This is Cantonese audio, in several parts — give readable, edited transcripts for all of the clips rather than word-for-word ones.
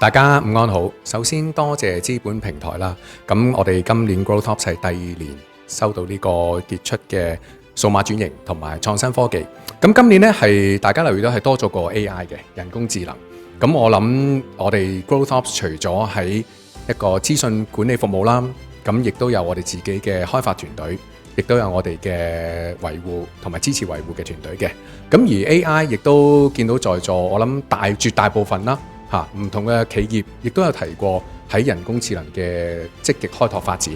大家午安好，首先多謝資本平台啦。咁我哋今年 GrowthOps 係第2年收到呢個傑出嘅數碼轉型同埋創新科技。咁今年呢係大家留意到係多咗個 AI 嘅人工智能。咁我諗我哋 GrowthOps 除咗喺一個資訊管理服務啦，咁亦都有我哋自己嘅開發團隊，亦都有我哋嘅維護同埋支持維護嘅團隊嘅。咁而 AI 亦都見到在座，我諗絕大部分啦。唔同嘅企業亦都有提過喺人工智能嘅積極開拓發展。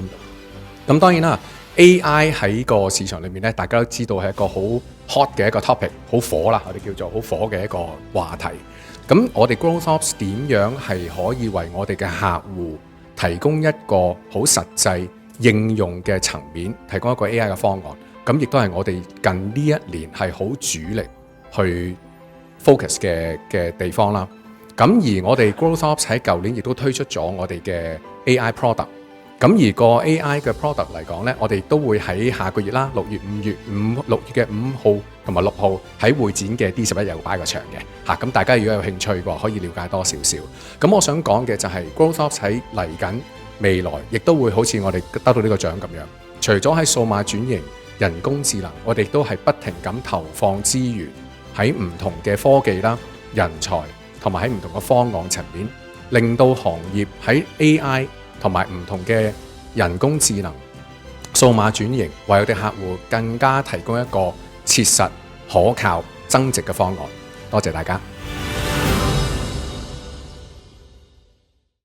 咁當然啦 ，AI 喺個市場裏面咧，大家都知道係一個好 hot 嘅一個 topic， 好火啦，我哋叫做好火嘅一個話題。咁我哋 GrowthOps 點樣係可以為我哋嘅客戶提供一個好實際應用嘅層面，提供一個 AI 嘅方案。咁亦都係我哋近呢一年係好主力去 focus 嘅地方啦。咁而我哋 GrowthOps 喺舊年亦都推出咗我哋嘅 AI product。咁而個 AI 嘅 product 嚟講呢，我哋都會喺下個月啦，6月嘅5號同埋6號喺會展嘅 D11有擺個場嘅。咁大家如果有興趣嘅話，可以了解多少少。咁我想講嘅就係 GrowthOps 喺嚟緊未來，亦都會好似我哋得到呢個獎咁樣。除咗喺數碼轉型、人工智能，我哋都係不停咁投放資源喺唔同嘅科技啦、人才，同埋喺唔同嘅方案層面，令到行業喺 AI 同埋唔同嘅人工智能、數碼轉型，為我哋客戶更加提供一個切實、可靠、增值嘅方案。多謝大家。